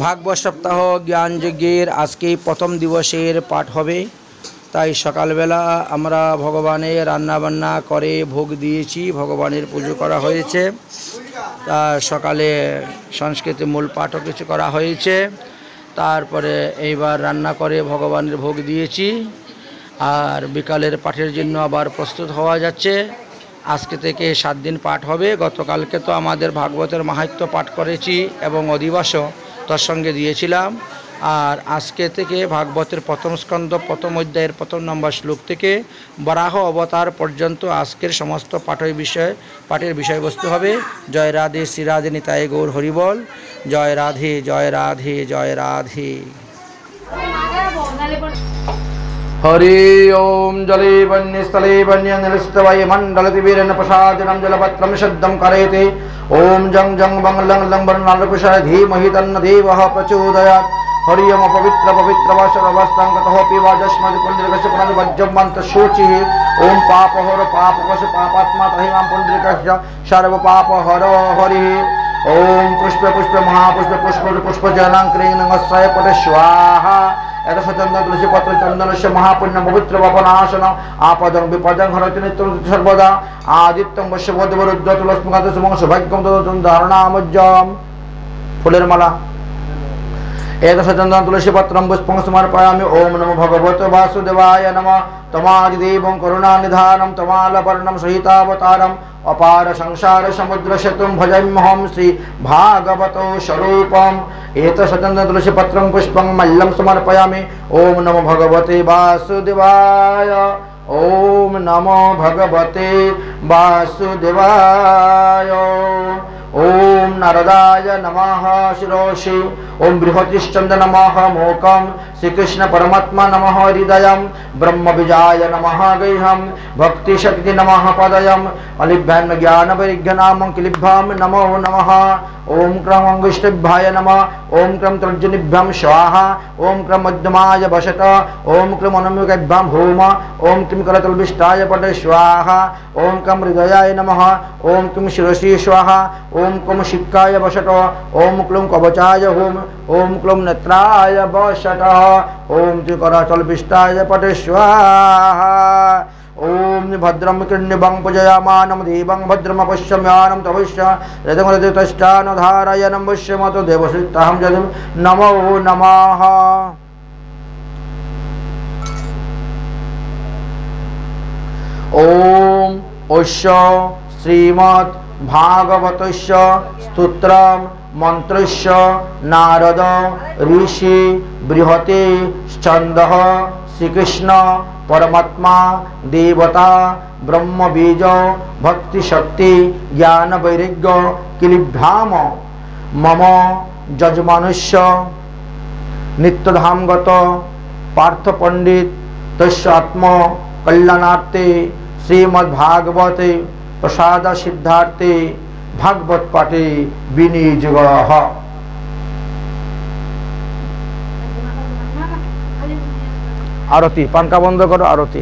ভাগবত সপ্তাহ জ্ঞান যজ্ঞের আজকেই প্রথম দিবসের পাঠ হবে। তাই সকালবেলা আমরা ভগবানের রান্নাবান্না করে ভোগ দিয়েছি, ভগবানের পুজো করা হয়েছে। সকালে সংস্কৃতে মূল পাঠও কিছু করা হয়েছে। তারপরে এইবার রান্না করে ভগবানের ভোগ দিয়েছি, আর বিকালের পাঠের জন্য আবার প্রস্তুত হওয়া যাচ্ছে। আজকে থেকে 7 দিন পাঠ হবে। গতকালকে তো আমাদের ভাগবতের মাহাত্ম্য পাঠ করেছি এবং অধিবাসও তার সঙ্গে দিয়েছিলাম। আর আজকে থেকে ভাগবতের প্রথম স্কন্ধ প্রথম অধ্যায়ের প্রথম নম্বর শ্লোক থেকে বরাহ অবতার পর্যন্ত আজকের সমস্ত পাঠের বিষয়বস্তু হবে। জয় রাধে, শ্রী রাধে নিতাই গৌর হরিবল। জয় রাধে, জয় রাধে, জয় রাধে। हरि ओम जले वन्यस्थले वन्यनिलस्तवायुमण्डलतिवीरेण प्रसादिनं जलपत्रं शब्दं करेते। ओम जं जं बं लं लं वर्णालकुशाय धीमहि तन्न देवः प्रचोदयात्। हरि ओम पवित्र पवित्र वासरवस्तं कतोऽपि वाजस्मद् पुण्डरीकस्य पुनर्वज्रमन्तशुचिः। ओम पापहर पापकश पापात्मा तहिमां पुण्डरीकस्य सर्वपापहर हरिः। ओम पुष्प पुष्प महापुष्प पुष्प पुष्प जलं क्रीं नमस्ताय पद स्वाहा। चंदन तुलसी पत्र चंदन से महापुण्य पवित्र वपनाशन आपदं विपदं हरति नित्यं सर्वदा। आदित्यं वश्यवद्वरुद्ध तुलस्मगत सुमं सौभाग्यं तदं धारणामज्जं। फुलेर माला चंदन तुलसी पत्रं पुष्पं समर्पयामि। ओम नमो भगवते वासुदेवाय नमः। तमादिदेवं करुणानिधानं तमालवर्णं सहितावतारम् अपार संसार समुद्र सेतुं भजाम्यहं श्री भागवतो स्वरूपम्। चंदन तुलसी पत्रं पुष्पं मल्लं समर्पयामि। ओम नमो भगवते वासुदेवाय। ओम नमो भगवते वासुदेवाय। ओम नारदाय नमः शिरोषि। ओम बृहतिश्चंद नमः मोकं। श्रीकृष्ण परमात्मा नमः हृदयं। ब्रह्म बीजाय नमः गैहं। भक्ति शक्ति नमः पदयं। अलिभ्यां ज्ञान वैज्ञानामं किलिभ्यां नमो नमः। ओम क्रम अंगुष्ठभ्याय नमः। ओम क्रम तर्जनीभ्यां स्वाहा। ओम क्रम मध्यमाय वशत। ओम क्रम अनम्यभ्यां भूम। ओम किं करतलविष्टाय पटे स्वाहा। ओम क्रम हृदयाय नमः। ओम किं शिरसि स्वाहा। ओम क्लम शिक्काय वशट। ओम क्लम कवचाय होम। ओम क्लम नेत्राय वशट। ओम त्रिकराचलविष्टाय पटे स्वाहा। ओम भद्रं कृण्यवं पूजयामानं देवं भद्रम पश्यम्यानं तवश्य रथमरतिष्ठान धारयनं वश्यमतो देवश्रिताहं जगं नमो नमः। ओम ओस्य श्रीमद् भागवतस्य स्तोत्रं मंत्रस्य नारद ऋषि बृहते छन्दः श्रीकृष्ण परमात्मा देवता ब्रह्म बीज भक्ति शक्ति ज्ञान वैराग्य किलिभ्याम मम जजमानस्य नित्यधामगत पार्थ पंडित तस्य आत्म कल्याणार्थे श्रीमद्भागवते प्रसाद सिद्धार्थे भागवत पाठे विनियोगः। आरती पंखा बंद करो। आरती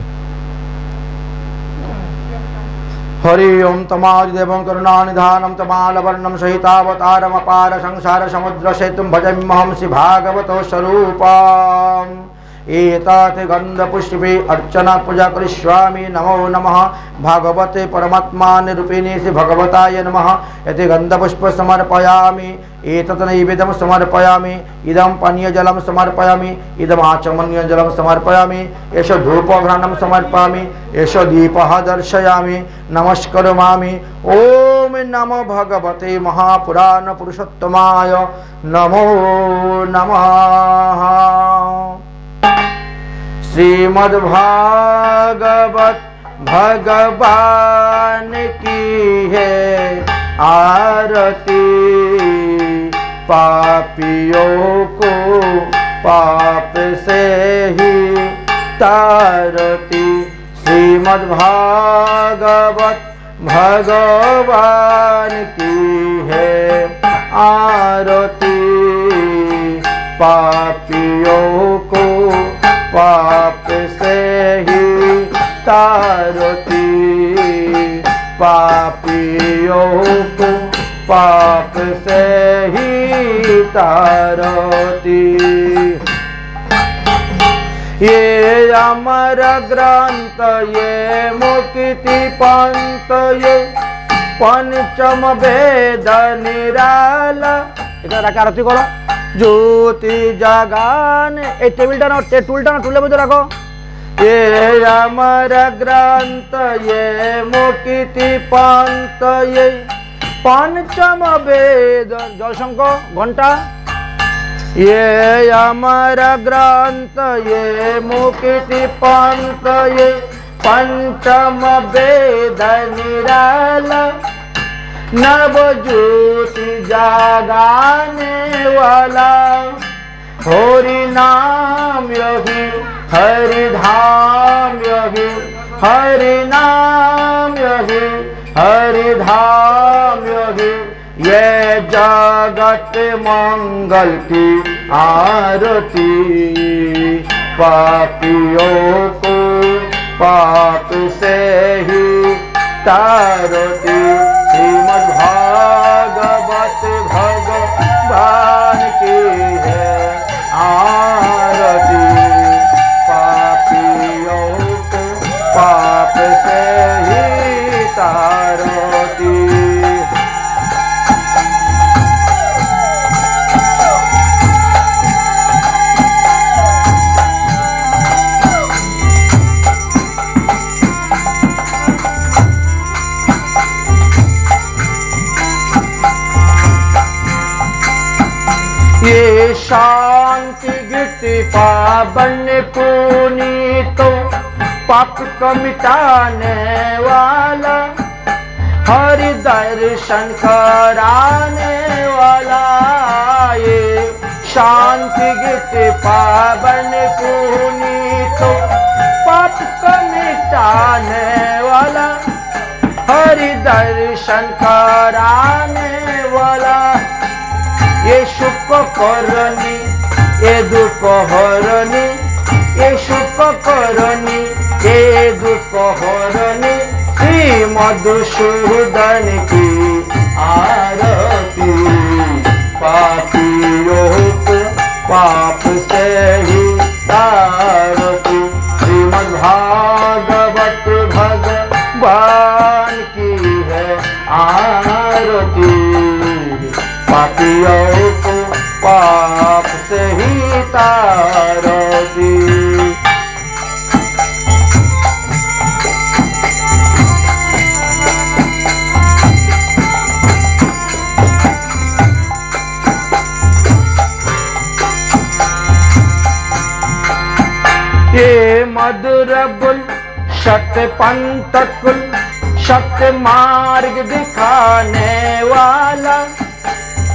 हरि ओम तमादिदेवं करुणानिधानं तमालवर्णं सहितावतारम् अपार संसार समुद्र सेतुं भजाम्यहं श्री भागवतो स्वरूपम्। एतात् गन्धपुष्पे अर्चना पूजा करिष्यामि। नमो नमः भगवते परमात्माने रूपिणे श्री भगवताय नमः। एते गन्धपुष्प समर्पयामि। एतत् नैवेद्यं समर्पयामि। इदं पानीयजलं समर्पयामि। इदम् आचमनीयजलं समर्पयामि। एष धूपघ्राणं समर्पयामि। एष दीपः दर्शयामि। नमस्करोमि। ओम नमो भगवते महापुराण पुरुषोत्तमाय नमो नमः। श्रीमद्भागवत भगवान की है आरती। पापियों को पाप से ही तारती। श्रीमद्भागवत भगवान की है आरती। पापियों को पाप से ही तारती। पापियों को पाप से ही तारती। ये अमर ग्रंथ ये मुक्ति पंथ ये पंचम वेद निराला। এটা আরতি করো। ज्योति जगान ए टेबिलটা না টুলটা না টুলের মধ্যে রাখো। ये अमर ग्रंथ ये मुक्ति पंथ ये पंचम वेद जलशंख घंटा। ये अमर ग्रंथ ये मुक्ति पंथ ये पंचम वेद निराला। नव ज्योति जागाने वाला हरि नाम यही हरि धाम यही हरि नाम यही हरि धाम यही। ये जगत मंगल की आरती पापियों को पाप से ही तारती। श्रीमद् भागवत भगवान की है आरती पापियों को पाप से ही तारती। ये शांति गीति पावन पुनीतो पाप को मिटाने वाला हरि दर्शन कराने वाला। ये शांति गीति पावन पुनीतो पाप को मिटाने वाला हरि दर्शन कराने वाला। ये सुख करनी ये दुख हरनी ये सुख करनी ये दुख हरनी। श्री मधुसूदन की आरती पापियों को पाप से ही तारती। श्रीमद् भागवत भगवान की है आरती पापियों को पाप से ही तारती। ये मधुर बुल सत्य पंथ कुल सत्य मार्ग दिखाने वाला।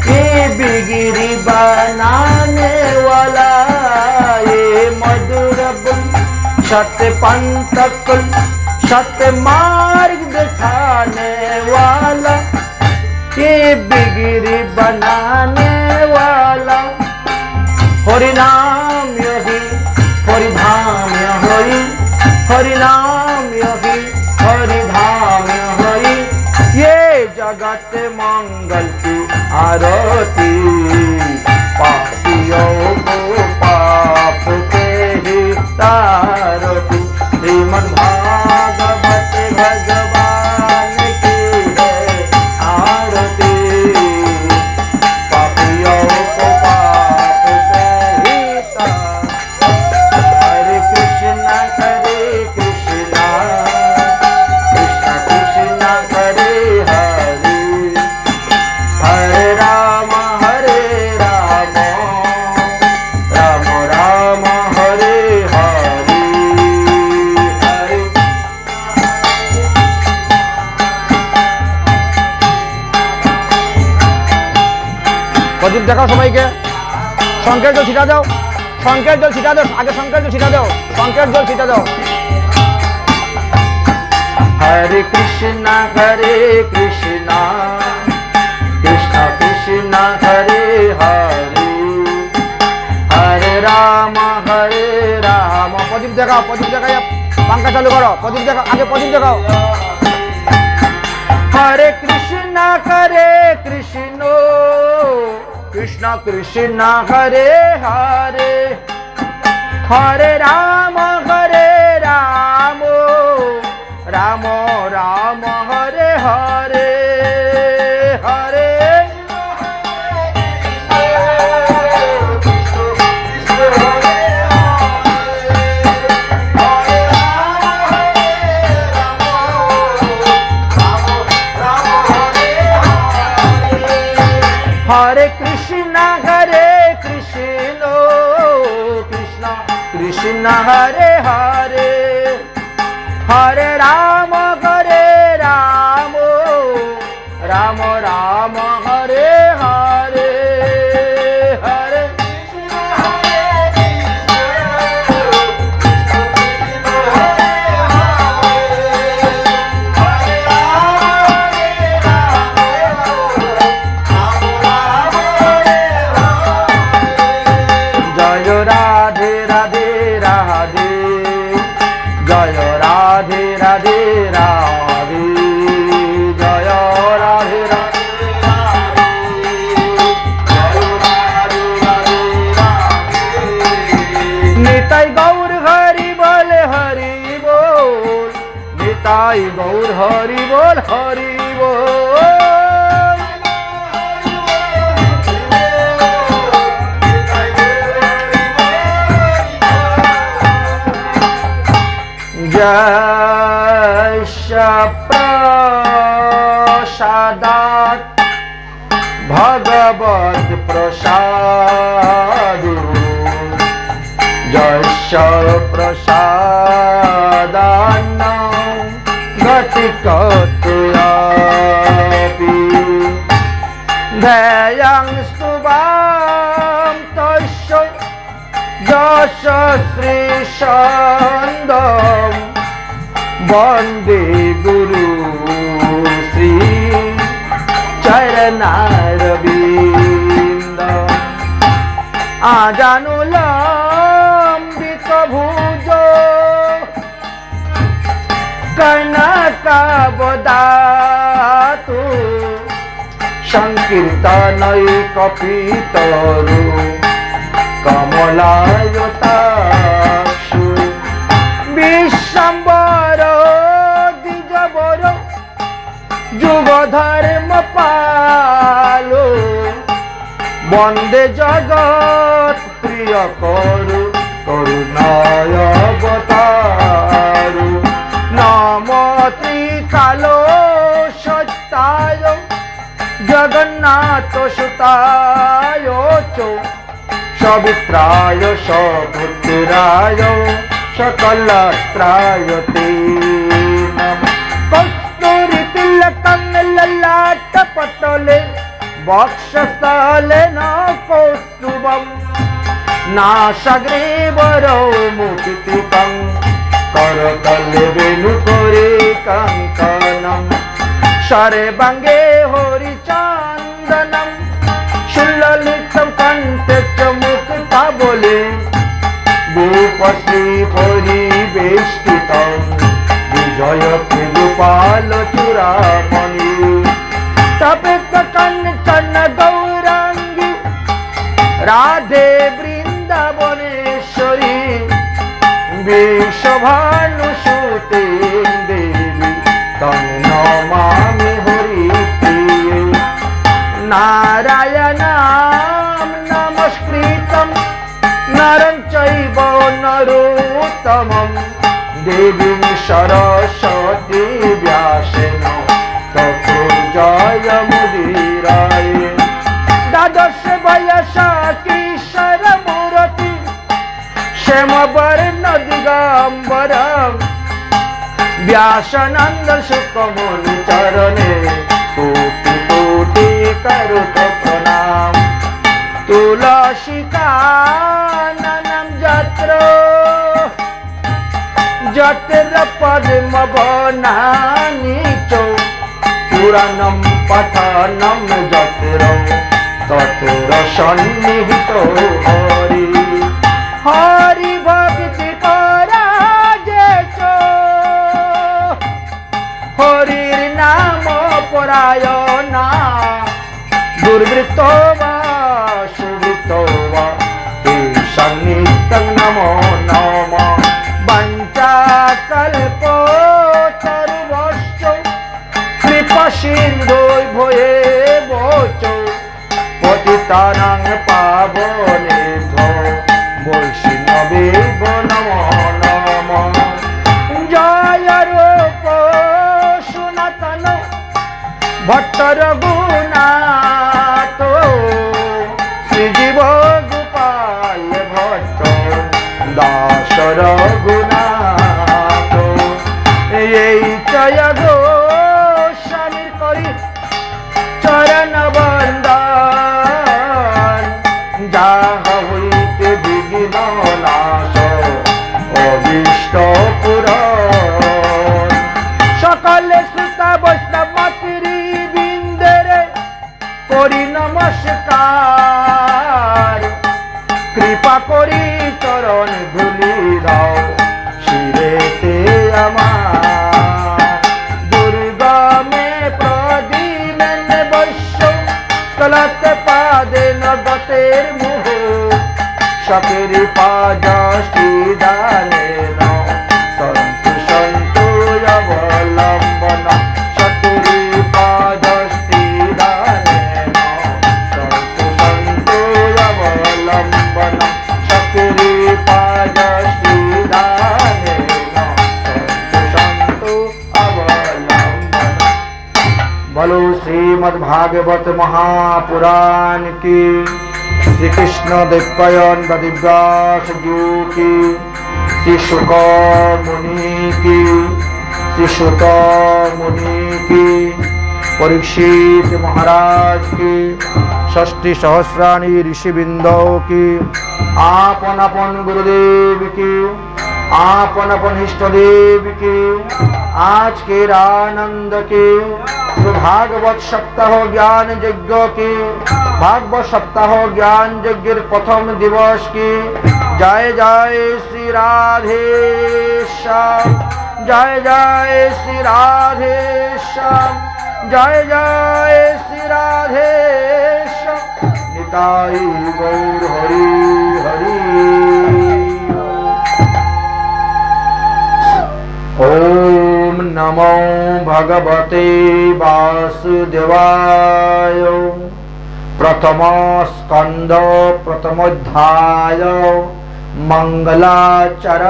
ये बिगिरी बनाने वाला। ये मधुर बुल सत्य पंथ कुल सत्य मार्ग दिखाने वाला। ये बिगिरी बनाने वाला हरि नाम यही हरि धाम यही हरि नाम यही हरि धाम यही। ये जगत मंगल की आरती पापियों को पाप से ही तारती। श्रीमद् भागवत भगवान की है आरती पापियों को पाप से ही तारती। हरे कृष्णा कृष्ण कृष्ण हरे हरे हरे राम राम राम हरे हरे हरे। प्रदीप देखाओ सबाई के शंकर जल छिटा दाओ शंकर जल छिटा दाओ आगे शंकर जल छिटा दाओ शंकर जल छिटा दाओ। हरे कृष्णा कृष्ण कृष्ण हरे हरे हरे राम प्रदीप देखाओ पंखा चालू करो प्रदीप देखाओ आगे प्रदीप देखाओ। हरे कृष्ण कृष्ण कृष्ण हरे हरे हरे राम राम राम हरे हरे हरे हरे कृष्ण कृष्ण कृष्ण हरे हरे हरे राम राम राम हरे हरे हरे जय राधे राधे राधे जय राधे राधे राधे जय राधे निताई गौर हरि बोल निताई गौर हरि बोल जय प्रसादात् भगवत प्रसाद जय प्रसादान्न गति कतयापि ध्येयं स्तुवां तस्य यश श्री सन्दं वन्दे गुरु श्री चरणारविन्दम् आजानुलम्बित भुजो कनकावदातु संकीर्तनैकपितरु कमलायताक्षु विश्वम्बर द्विजवर जुगधर्म पालो वंदे जगत प्रिय करु करुणायवतारु नमो त्रिकालो सत्ताय जगन्नाथ सुताय च सवित्राय सपुत्राय सकलत्राय ते नमः कस्तूरी तिलकं ललाटपटले वक्षस्थले न कौस्तुभं नासाग्रेवरौ मुकुटिकं करतले वेणुकरे कङ्कणं सर्वाङ्गे हरिचन्दनं सुललितं कण्ठे च मुक्तावले गोपश्री परिवेष्टितं विजय गोपाल चूड़ामणि तपित कंचन गौरांगी राधे वृंदावनेश्वरी विश्वभानुसुते देवी तं नमामि हरिप्रिये नारायणं नमस्कृतं नरं चैव नरोत्तमं देवीं सरस्वती व्यासेन ततो जयमुदीरये द्वादश वयसा किशोरमूर्ति श्यामवर्ण दिगम्बरं व्यासानन्द सुखमुनि चरणे कोटि कोटि करोत प्रणाम तुलसीकाननं जत्र जत्र पद्मवनानि च पुराणं पठनं जत्र तत्र सन्निहितो हरि हरि भक्ति पराजे च हरिर नाम परायणा दुर्वृत्तो वा যাহা হইতে বিঘ্ন নাশ অবিষ্ট পূরণ। সকলে শ্রোতা বৈষ্ণব মাতৃবৃন্দের করি নমস্কার, কৃপা করি চরণ ধুলি দাও শিরেতে আমার। দুর্গমে প্রদীমেন বৈশ্য স্কলত পাদে নগতের মুহ, শকেরি পাদষ্টি দানে সন্তু সন্তু অবলম্বন। শকেরি পাদষ্টি দানে সন্তু সন্তু অবলম্বন। শকেরি পাদষ্টি দানে সন্তু সন্তু অবলম্বন। बोलो श्रीमद् भागवत महापुराण की, श्री कृष्ण दिव्यान दिव्यास जी की, श्री शुक मुनि की, श्री शुक मुनि की, परीक्षित महाराज की, षष्ठी सहस्राणी ऋषिवृंदों की, आपन अपन गुरुदेव की, आपन अपन इष्ट देव की, आज के आनंद के भागवत सप्ताह ज्ञान यज्ञ की, भागवत सप्ताह ज्ञान यज्ञ प्रथम दिवस की जय जय श्री राधे श्याम, जय जय श्री राधे श्याम, जय जय श्री राधे श्याम। निताई गौर हरि हरि। ओम नमो भगवते वासुदेवाय। प्रथम स्कंद प्रथमोध्याय मंगलाचरणम।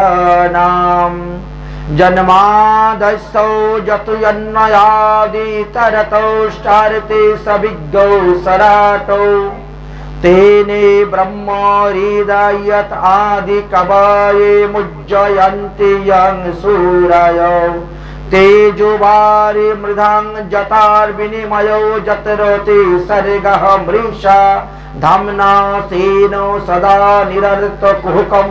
जन्मादस्सौ जतुयन्नयादि तरतौ स्टारते सविज्ञौ सराटौ, तेने ब्रह्म हृदयत आदि कवये मुज्जयन्ति यं सूरयो। तेजोवारि मृदां जतार विनिमयो जतरोति सर्गः मृषा, धाम्ना सेनो सदा निरर्थकुहकं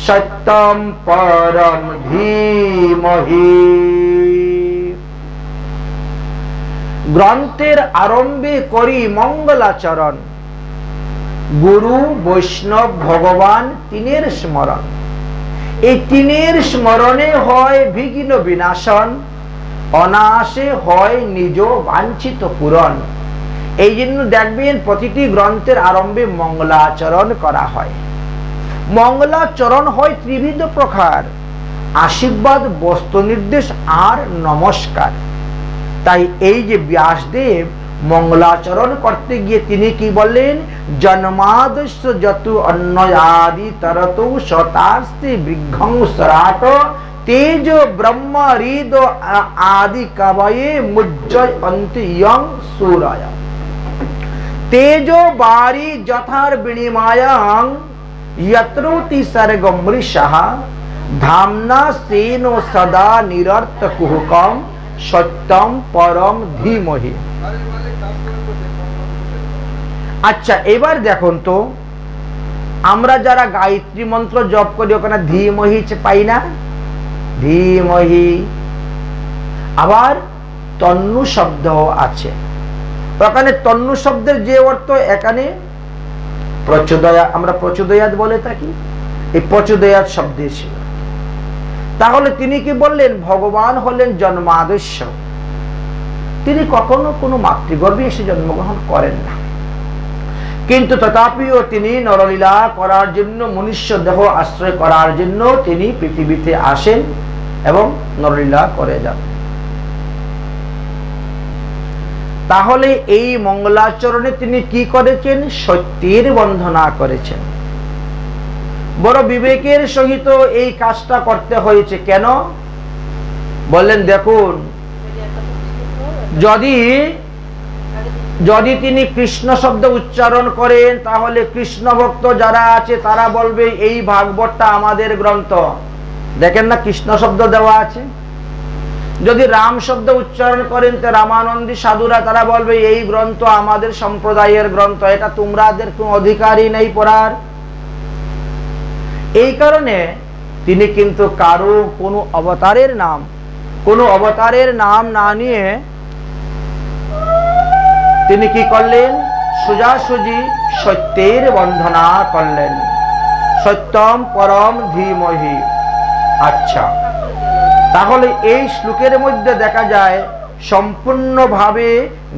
सत्यं परं धीमहि। ग्रंथेर आरम्भे करी मंगलाचरण। गुरु वैष्णव भगवान तीनेर स्मरण। এই তিনের স্মরণে হয় বিঘ্ন বিনাশন, অনায়াসে হয় নিজ বাঞ্ছিত পূরণ। এই জন্য দেখবেন প্রতিটি গ্রন্থের আরম্ভে মঙ্গলাচরণ করা হয়। মঙ্গলাচরণ হয় ত্রিবিধ প্রকার: আশীর্বাদ, বস্তু নির্দেশ আর নমস্কার। তাই এই যে ব্যাসদেব মঙ্গলাচরণ করতে গিয়ে তিনি কি বললেন? জন্মাদস্য যতু অন্নয়াদি তরতু শতাস্তি বৃক্ষং সরাট, তেজ ব্রহ্ম হৃদ আদি কবয়ে মুজ্জয়ন্তি ইয়ং সূরয়। তেজ বারি যথার বিনিময়ং यत्रोति सर्गमृषः धाम्ना सेनो सदा निरर्थकुहकं सत्यम परम धीमहि। আচ্ছা, এবার দেখুন তো আমরা যারা গায়ত্রী মন্ত্র জপ করি ওখানে ধীমহি পাই না? ধীমহি। আবার তন্নু শব্দ আছে ওখানে। তন্নু শব্দের যে অর্থ এখানে প্রচোদয়া, আমরা প্রচোদয়াত বলে থাকি, এই প্রচোদয়াত শব্দে ছিল। তাহলে তিনি কি বললেন? ভগবান হলেন জন্মাদস্য। তিনি কখনো কোনো মাতৃগর্ভে এসে জন্মগ্রহণ করেন না, কিন্তু তথাপিও তিনি নরলীলা করার জন্য, মনুষ্য দেহ আশ্রয় করার জন্য তিনি পৃথিবীতে আসেন এবং নরলীলা করে যান। তাহলে এই মঙ্গলাচরণে তিনি কি করেছেন? সত্যের বন্দনা করেছেন। বড় বিবেকের সহিত এই কাজটা করতে হয়েছে। কেন বললেন? দেখুন, যদি তিনি কৃষ্ণ শব্দ উচ্চারণ করেন তাহলে কৃষ্ণ ভক্ত যারা আছে তারা বলবে এই ভাগবতটা আমাদের গ্রন্থ। দেখেন না, কৃষ্ণ শব্দ দেওয়া আছে। যদি রাম শব্দ উচ্চারণ করেন তো রামানন্দী সাধুরা তারা বলবে এই গ্রন্থ আমাদের সম্প্রদায়ের গ্রন্থ, এটা তোমরাদের কোনো অধিকারই নেই পড়ার। এই কারণে তিনি কিন্তু কারো কোনো অবতারের নাম না নিয়ে তিনি কি করলেন, সোজাসুজি সত্যের বন্দনা করলেন, সত্যম পরম ধীমহি। আচ্ছা, তাহলে এই শ্লোকের মধ্যে দেখা যায় সম্পূর্ণভাবে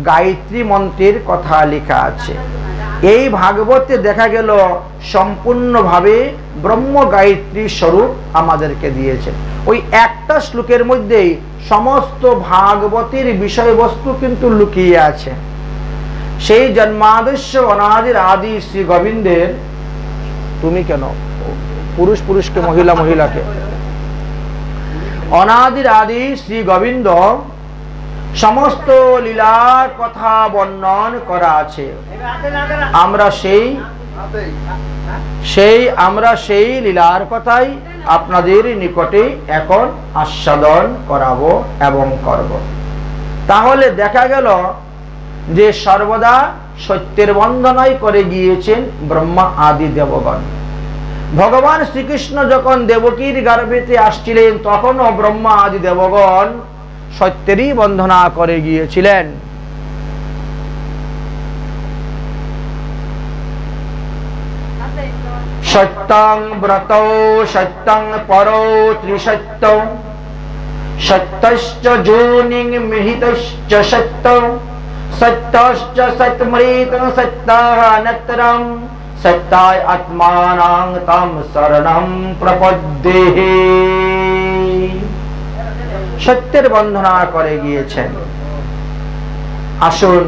গায়ত্রী মন্ত্রের কথা লেখা আছে। এই ভাগবতে দেখা গেল সম্পূর্ণভাবে ব্রহ্ম গায়ত্রী স্বরূপ আমাদেরকে দিয়েছেন। ওই একটা শ্লোকের মধ্যেই সমস্ত ভাগবতের বিষয়বস্তু কিন্তু লুকিয়ে আছে। সেই জন্মাদস্য অনাদির আদি শ্রী গোবিন্দের, তুমি কেন পুরুষকে মহিলাকে, অনাদির আদি শ্রী গোবিন্দ সমস্ত লীলার কথা বর্ণন করা আছে। আমরা সেই লীলার কথাই আপনাদের নিকটে এখন আস্বাদন করাবো এবং করব। তাহলে দেখা গেল যে সর্বদা সত্যের বন্দনাই করে গিয়েছেন ব্রহ্মা আদি দেবগণ। ভগবান শ্রীকৃষ্ণ যখন দেবকীর গর্ভেতে আসছিলেন তখনও ব্রহ্মা আদি দেবগণ সত্যেরই বন্দনা করে গিয়েছিলেন। সত্যং ব্রতৌ সত্যং পরৌ ত্রিসত্যৌ সত্যশ্চ যোনিং মিহিতশ্চ সত্যৌ সত্যশ্চ সত্যমৃতং সত্যানন্তরম সত্যায় আত্মানাং তম শরণং প্রপদ্যেহে। সত্যের বন্দনা করে গিয়েছেন। আসুন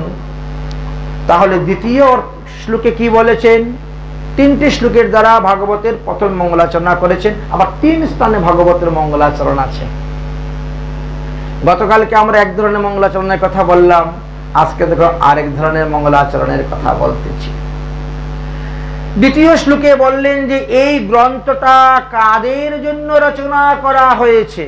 তাহলে দ্বিতীয় শ্লোকে কি বলেছেন, তিনটি শ্লোকের দ্বারা ভাগবতের প্রথম মঙ্গলাচরণ করেছেন। আবার 3 স্থানে ভাগবতের মঙ্গলাচরণ আছে। গতকালকে আমরা এক ধরনের মঙ্গলাচরণের কথা বললাম, আজকে দেখো আরেক ধরনের মঙ্গলাচরণের কথা বলতেছি। দ্বিতীয় শ্লোকে বললেন যে এই গ্রন্থটা কাদের জন্য রচনা করা হয়েছে।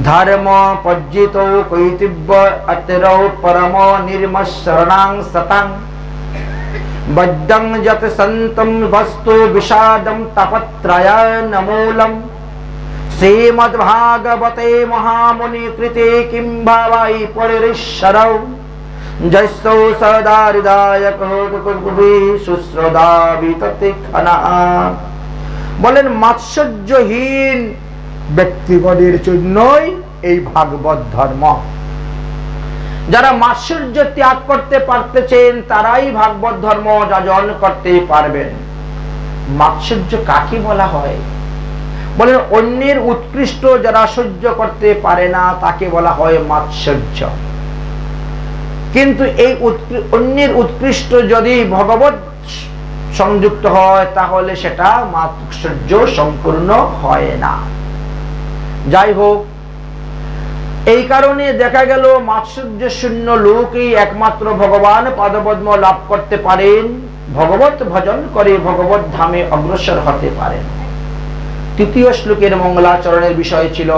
ধর্ম পজ্জিত কৈতিব্য অতরৌ পরম নির্মশরণাং সতং বদ্ধং যত সন্তম বস্তু বিষাদম তপত্রয়নমূলম শ্রীমদ্ভাগবতে মহামুনি কৃতে কিং ভাবাই পরিশ্বরৌ জয়সৌ সদা হৃদয়ক সুশ্রদা বিততিক্ষণা। বলেন মাৎসর্যহীন ব্যক্তিগণের জন্যই এই ভাগবত ধর্ম। যারা মাৎসর্য ত্যাগ করতে পারতেছেন তারাই ভাগবত ধর্ম যাজন করতে পারবেন। মাৎসর্য কাকে বলা হয়? বলেন অন্যের উৎকৃষ্ট যারা সহ্য করতে পারে না তাকে বলা হয় মাৎসর্য। কিন্তু এই অন্যের উৎকৃষ্ট যদি ভগবত সংযুক্ত হয় তাহলে সেটা মাৎসর্য সম্পূর্ণ হয় না। যাই হোক, এই কারণে দেখা গেল মাৎসর্য শূন্য লোকই একমাত্র ভগবান পাদপদ্ম লাভ করতে পারেন, ভগবত ভজন করে ভগবত ধামে অগ্রসর হতে পারেন। তৃতীয় শ্লোকের মঙ্গলাচরণের বিষয় ছিল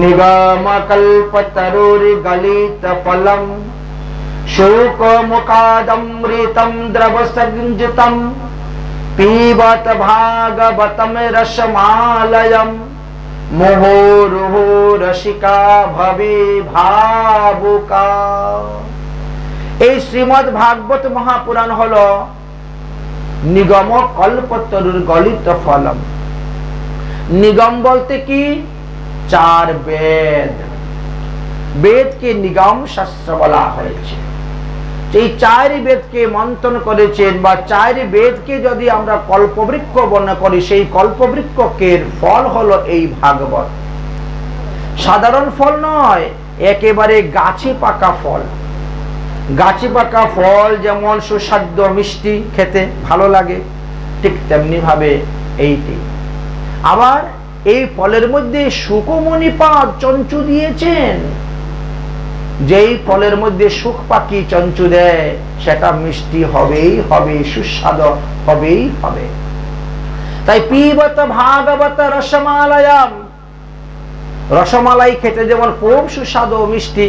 নিগম কল্পতরুর গলিত ফলম শোক মুকাদমৃতম দ্রব সঞ্জিতম পীবত ভাগবতম রসমালয়ম মুহুর্মুহু রসিকা ভবে ভাবুকা। এই শ্রীমদ্ ভাগবত মহাপুরাণ হলো নিগম কল্পতরুর গলিত ফলম। নিগম বলতে কি? 4 বেদ। বেদকে নিগম শাস্ত্র বলা হয়েছে। এই 4 বেদকে মন্থন করেছেন বা 4 বেদকে যদি আমরা কল্পবৃক্ষ বর্ণনা করি, সেই কল্পবৃক্ষের ফল হলো এই ভাগবত। সাধারণ ফল নয়, একেবারে গাছে পাকা ফল। গাছে পাকা ফল যেমন সুস্বাদু মিষ্টি, খেতে ভালো লাগে, ঠিক তেমনি ভাবে এইটি। আবার এই ফলের মধ্যে সুকমণিপাত চঞ্চু দিয়েছেন। যেই ফলের মধ্যে সুখ পাখি চঞ্চু দেয় সেটা মিষ্টি হবেই হবে, সুস্বাদু হবেই হবে। তাই পিবত ভাগবত রসমালয়ম, রসমালাই খেতে যেমন খুব সুস্বাদু মিষ্টি,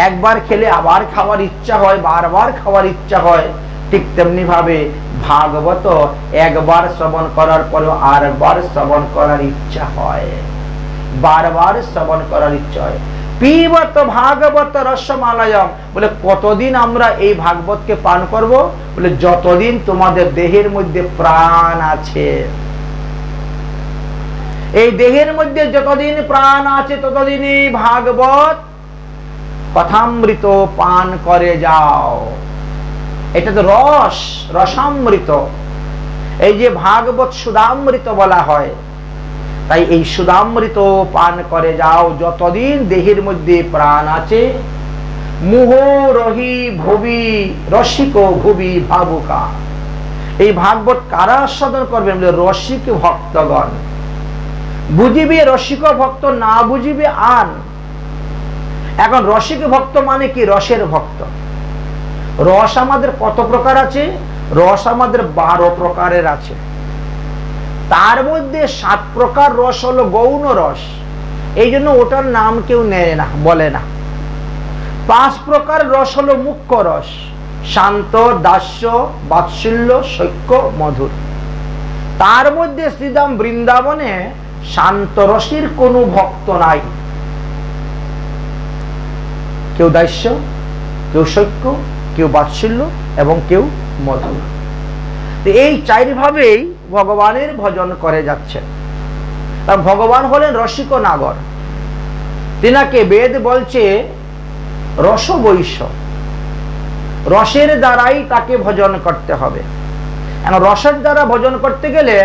একবার খেলে আবার খাওয়ার ইচ্ছা হয়, বারবার খাওয়ার ইচ্ছা হয়, ঠিক তেমনি ভাবে ভাগবত একবার শ্রবণ করার পরে আরেকবার শ্রবণ করার ইচ্ছা হয়, বারবার শ্রবণ করার ইচ্ছা হয়। পিবত ভাগবত রসমালয়ম, বলে কতদিন আমরা এই ভাগবতকে পান করব? বলে যতদিন তোমাদের দেহের মধ্যে প্রাণ আছে। এই দেহের মধ্যে যতদিন প্রাণ আছে ততদিন এই ভাগবত কথামৃত পান করে যাও। এটা তো রস, রসামৃত। এই যে ভাগবত সুধামৃত বলা হয়, তাই এই সুধামৃত পান করে যাও যতদিন দেহের মধ্যে প্রাণ আছে। মুহ রহি ভবি রসিক ভুবি ভাবুকা। এই ভাগবত কারা আস্বাদন করবেন? রসিক ভক্তগণ। বুঝিবে রসিক ভক্ত, না বুঝিবে আন। এখন রসিক ভক্ত মানে কি? রসের ভক্ত। রস আমাদের কত প্রকার আছে? রস আমাদের 12 প্রকারের আছে। তার মধ্যে 7 প্রকার রস হলো গৌণ রস, এই জন্য ওটার নাম কেউ নেয় না, বলে না। 5 প্রকার রস হলো মুখ্য রস, শান্ত, দাস্য, বাৎসল্য, সৈক্য, মধুর। তার মধ্যে শ্রীধাম বৃন্দাবনে শান্ত রসের কোনো ভক্ত নাই। কেউ দাস্য, কেউ সৈক্য, কেউ বাৎসল্য এবং কেউ মধুর। এই 4 ভাবেই ভগবানের ভজন করে যাচ্ছে। তার ভগবান হলেন রসিক নাগর। তিনাকে বেদ বলছে রসবৈশ্য। রসের দ্বারাই তাকে ভজন করতে হবে। এখন রসের দ্বারা ভজন করতে গেলে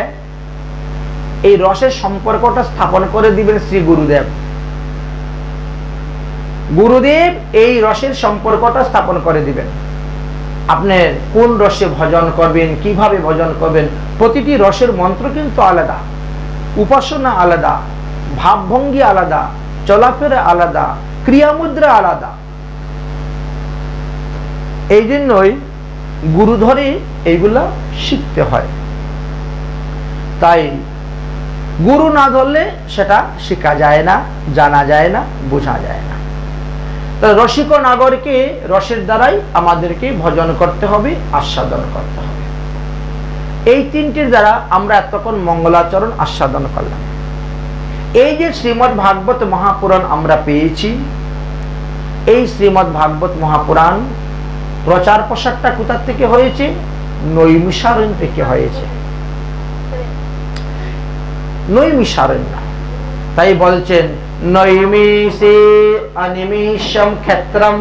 এই রসের সম্পর্কটা স্থাপন করে দিবেন শ্রী গুরুদেব। গুরুদেব এই রসের সম্পর্কটা স্থাপন করে দিবেন। আপনি কোন রসে ভজন করবেন, কিভাবে ভজন করবেন, প্রতিটি রসের মন্ত্র কিন্তু আলাদা, উপাসনা আলাদা, ভাবভঙ্গি আলাদা, চলাফেরা আলাদা, ক্রিয়ামুদ্রা আলাদা। এই জন্যই গুরু ধরে এইগুলা শিখতে হয়। তাই গুরু না ধরলে সেটা শেখা যায় না, জানা যায় না, বোঝা যায় না। রসিক নাগরকে রসের দ্বারাই আমাদেরকে ভজন করতে হবে, আস্বাদন করতে হবে। এই 3টির দ্বারা আমরা এতক্ষণ মঙ্গলাচরণ আস্বাদন করলাম। এই যে শ্রীমদ্ ভাগবত মহাপুরাণ আমরা পেয়েছি, এই শ্রীমদ্ ভাগবত মহাপুরাণ প্রচার প্রসারটা কোথা থেকে হয়েছে? নৈমিষারণ্য থেকে হয়েছে। নৈমিষারণ্য, তাই বলছেন নৈমিষে অনিমিষম ক্ষেত্রম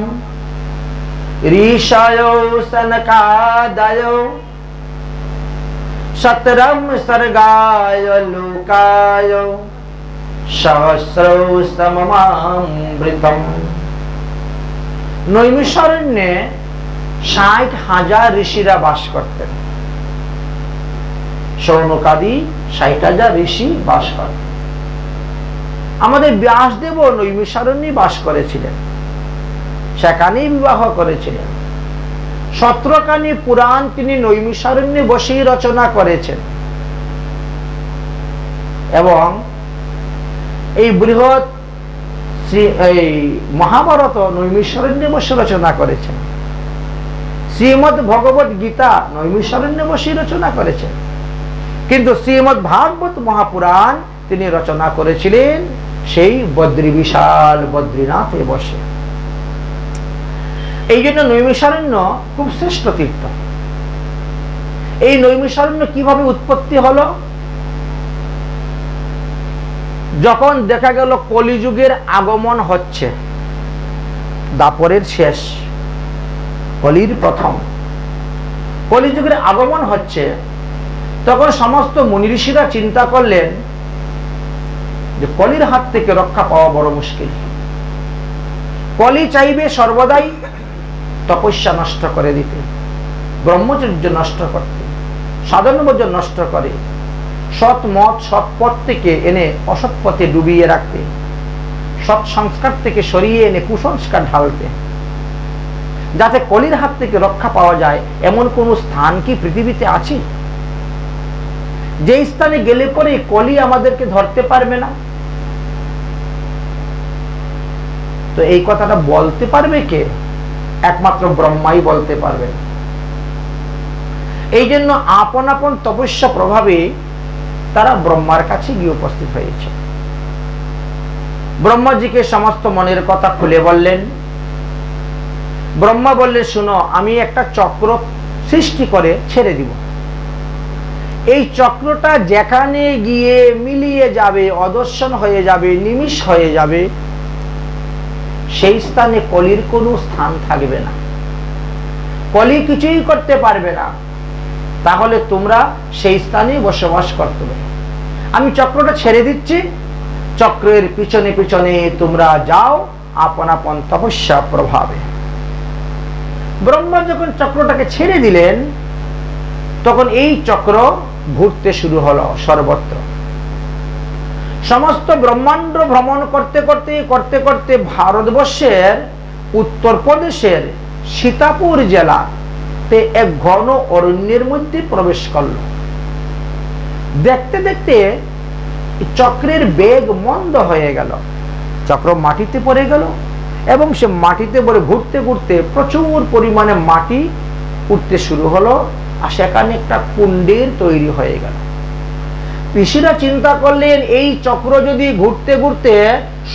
ঋষয়ো সনকাদয়ো সতরম সর্গায় লোকায় সহস্রৌ সমমামৃতম। নৈমিষারণ্যে 60,000 ঋষিরা বাস করতেন। শৌনকাদি 60,000 ঋষি বাস করতেন। আমাদের ব্যাসদেব নৈমিষারণ্যে বাস করেছিলেন, সেখানেই বিবাহ করেছিলেন। 17খানি পুরাণ তিনি নৈমিষারণ্যে বসেই রচনা করেছেন এবং এই বৃহৎ এই মহাভারত নৈমিষারণ্যে বসে রচনা করেছেন। শ্রীমদ্ ভগবত গীতা নৈমিষারণ্যে বসে রচনা করেছেন। কিন্তু শ্রীমদ্ ভাগবত মহাপুরাণ তিনি রচনা করেছিলেন সেই বদ্রী বিশাল বদ্রীনাথে বসে। এই জন্য নৈমিষারণ্য খুব শ্রেষ্ঠ তীর্থ। এই নৈমিষারণ্য কিভাবে উৎপত্তি হলো? যখন দেখা গেল কলিযুগের আগমন হচ্ছে, দাপরের শেষ, কলির প্রথম, কলিযুগের আগমন হচ্ছে, তখন সমস্ত মুনি ঋষিরা চিন্তা করলেন যে কলির হাত থেকে রক্ষা পাওয়া বড় মুশকিল। কলি চাইবে সর্বদাই তপস্যা নষ্ট করে দিতে, ব্রহ্মচর্য নষ্ট করতে, সাধনভোজ্য নষ্ট করে, সৎ মত সৎ পথ থেকে এনে অসৎ পথে ডুবিয়ে রাখতে, সৎ সংস্কার থেকে সরিয়ে এনে কুসংস্কার ঢালতে। যাতে কলির হাত থেকে রক্ষা পাওয়া যায় এমন কোন স্থান কি পৃথিবীতে আছে যে স্থানে গেলে পরে কলি আমাদেরকে ধরতে পারবে না? তো এই কথাটা বলতে পারবে কে? একমাত্র ব্রহ্মাই বলতে পারবেন। এই জন্য আপন আপন তপস্যা প্রভাবে তারা ব্রহ্মার কাছে গিয়ে উপস্থিত হয়েছে। ব্রহ্মাজিকে সমস্ত মনের কথা খুলে বললেন। ব্রহ্মা বললেন, শুনো, আমি একটা চক্র সৃষ্টি করে ছেড়ে দিব। এই চক্রটা যেখানে গিয়ে মিলিয়ে যাবে, অদর্শন হয়ে যাবে, নিমিষ হয়ে যাবে, সেই স্থানে কলির কোনো স্থান থাকবে না। কলি কিছুই করতে পারবে না। তাহলে তোমরা সেই স্থানে বসবাস করতে হবে। আমি চক্রটা ছেড়ে দিচ্ছি, চক্রের পিছনে পিছনে তোমরা যাও আপন আপন তপস্যা প্রভাবে। ব্রহ্মা যখন চক্রটাকে ছেড়ে দিলেন, তখন এই চক্র ঘুরতে শুরু হলো সর্বত্র। সমস্ত ব্রহ্মাণ্ড ভ্রমণ করতে করতে করতে করতে ভারতবর্ষের উত্তরপ্রদেশের সীতাপুর জেলাতে এক ঘন অরণ্যের মধ্যে প্রবেশ করল। দেখতে দেখতে চক্রের বেগ মন্দ হয়ে গেল, চক্র মাটিতে পড়ে গেল এবং সে মাটিতে পড়ে ঘুরতে ঘুরতে প্রচুর পরিমাণে মাটি উঠতে শুরু হলো, আর সেখানে একটা কুণ্ডের তৈরি হয়ে গেল। ঋষিরা চিন্তা করলেন, এই চক্র যদি ঘুরতে ঘুরতে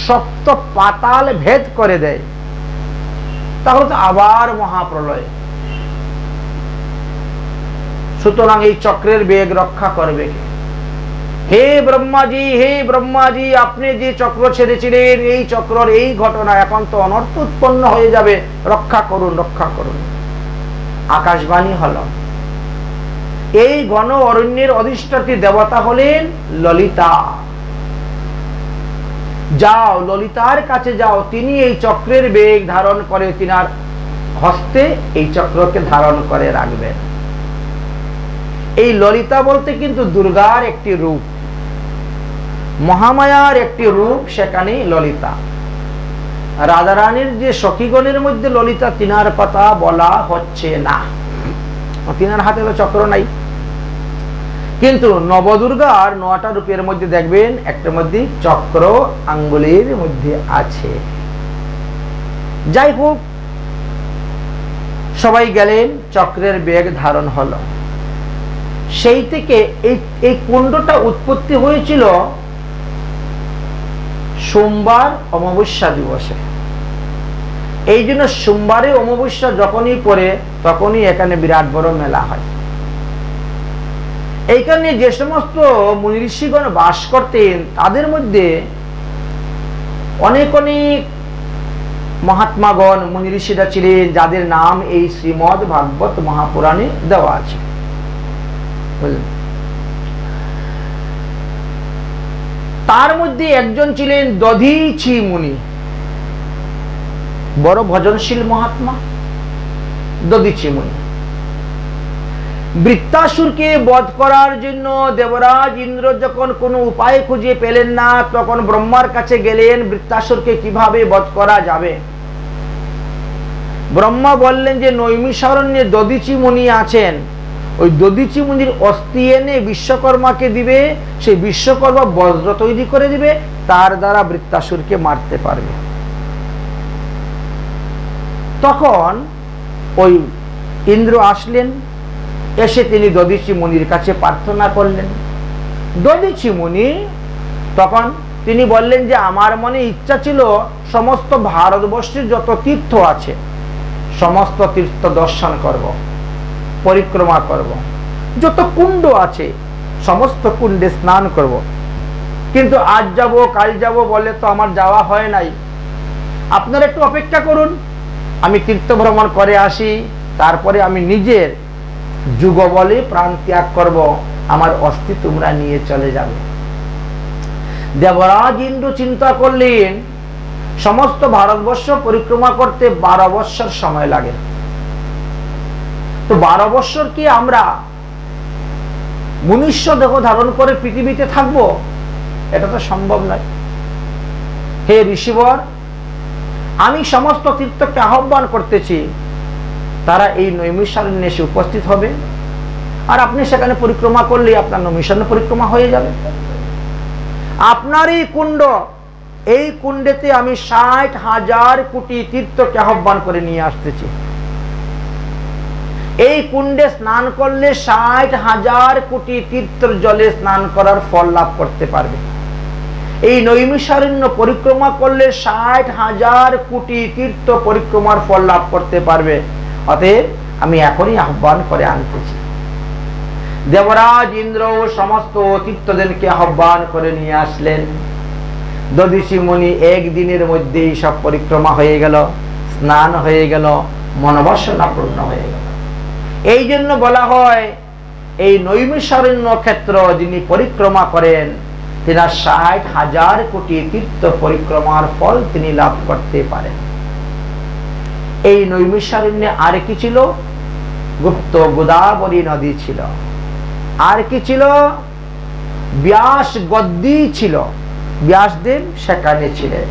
সপ্ত পাতাল ভেদ করে দেয়, তাহলে তো আবার মহাপ্রলয়। সুতরাং এই চক্রের বেগ রক্ষা করবে কে? হে ব্রহ্মাজি, হে ব্রহ্মাজি, আপনি যে চক্র ছেড়েছিলেন, এই চক্রের এই ঘটনা এখন তো অনর্থ উৎপন্ন হয়ে যাবে, রক্ষা করুন, রক্ষা করুন। আকাশবাণী হল। এই ঘন অরণ্যের অধিষ্ঠাত্রী দেবতা হলেন ললিতা। যাও, ললিতার কাছে যাও, তিনি এই চক্রের বেগ ধারণ করে তিনার হস্তে এই চক্রকে ধারণ করে রাখবেন। এই ললিতা বলতে কিন্তু দুর্গার একটি রূপ, মহামায়ার একটি রূপ, সেখানে ললিতা। রাধারানীর যে সখীগণের মধ্যে ললিতা, তিনার কথা বলা হচ্ছে না, তিনার হাতে তো চক্র নাই। কিন্তু নবদুর্গার ৯টা রূপের মধ্যে দেখবেন একটার মধ্যে চক্র আঙ্গুলের মধ্যে আছে। যাই হোক, সবাই গেলেন, চক্রের বেগ ধারণ হলো। সেই থেকে এই কুণ্ডটা উৎপত্তি হয়েছিল সোমবার অমাবস্যা দিবসে। এই জন্য সোমবারে অমাবস্যা যখনই পড়ে তখনই এখানে বিরাট বড় মেলা হয়। এইখানে যে সমস্ত মুনি ঋষিগণ বাস করতেন, তাদের মধ্যে অনেক অনেক মহাত্মাগণ মুনি ঋষিরা ছিলেন, যাদের নাম এই শ্রীমদ ভাগবত মহাপুরাণে দেওয়া আছে। তার মধ্যে একজন ছিলেন দধীচি মুনি, বড় ভজনশীল মহাত্মা দধীচি মুনি। বৃত্তাসুরকে বধ করার জন্য দেবরাজ ইন্দ্র যখন কোনো উপায় খুঁজে পেলেন না, তখন ব্রহ্মার কাছে গেলেন বৃত্তাসুরকে কিভাবে বধ করা যাবে। ব্রহ্মা বললেন যে নৈমিষারণ্যে দধীচি মুনি আছেন, ওই দধীচি মুনির অস্থি এনে বিশ্বকর্মাকে দিবে, সেই বিশ্বকর্মা বজ্র তৈরি করে দিবে, তার দ্বারা বৃত্তাসুরকে মারতে পারবে। তখন ওই ইন্দ্র আসলেন, এসে তিনি দধীচি মুনির কাছে প্রার্থনা করলেন। দধীচি মুনি তখন তিনি বললেন যে আমার মনে ইচ্ছা ছিল সমস্ত ভারতবর্ষের যত তীর্থ আছে সমস্ত তীর্থ দর্শন করব, পরিক্রমা করব, যত কুণ্ড আছে সমস্ত কুণ্ডে স্নান করব, কিন্তু আজ যাব কাল যাব বলে তো আমার যাওয়া হয় নাই। আপনারা একটু অপেক্ষা করুন, আমি তীর্থ ভ্রমণ করে আসি, তারপরে আমি নিজের যুগ বলে প্রাণ ত্যাগ করব, আমার অস্থি তোমরা নিয়ে চলে যাবে। দেবরাজ ইন্দ্র চিন্তা করলেন সমস্ত ভারতবর্ষ পরিক্রমা করতে 12 বৎসর সময় লাগে, তো 12 বৎসর কি আমরা মনুষ্য দেহ ধারণ করে পৃথিবীতে থাকবো? এটা তো সম্ভব নয়। হে ঋষিবর, আমি সমস্ত তীর্থকে আহ্বান করতেছি, তারা এই নৈমিষারণ্যে এসে উপস্থিত হবে, আর আপনি সেখানে পরিক্রমা করলে আপনার নৈমিষারণ্য পরিক্রমা হয়ে যাবে। আপনার এই কুণ্ড এই কুণ্ডেতে আমি 60,000 কোটি তীর্থকে আহ্বান করে নিয়ে আসতেছি। এই কুণ্ডে স্নান করলে 60,000 কোটি তীর্থের জলে স্নান করার ফল লাভ করতে পারবে। এই নৈমিষারণ্য পরিক্রমা করলে 60,000 কোটি তীর্থ পরিক্রমার ফল লাভ করতে পারবে। অতএব আমি এখনই আহ্বান করে আনতেছি। দেবরাজ ইন্দ্র সমস্ত তীর্থদেরকে আহ্বান করে নিয়ে আসলেন। দধিচি মুনি একদিনের মধ্যেই সব পরিক্রমা হয়ে গেল, স্নান হয়ে গেল, মনোবাসনা পূর্ণ হয়ে গেল। এই জন্য বলা হয় এই নৈমিষারণ্য ক্ষেত্র যিনি পরিক্রমা করেন তিনি 60,000 কোটি তীর্থ পরিক্রমার ফল তিনি লাভ করতে পারেন। এই নৈমিষারণ্যে আর কি ছিল? গুপ্ত গোদাবরী নদী ছিল। আর কি ছিল? ব্যাস গদ্দি ছিল, ব্যাসদেব সেখানে ছিলেন।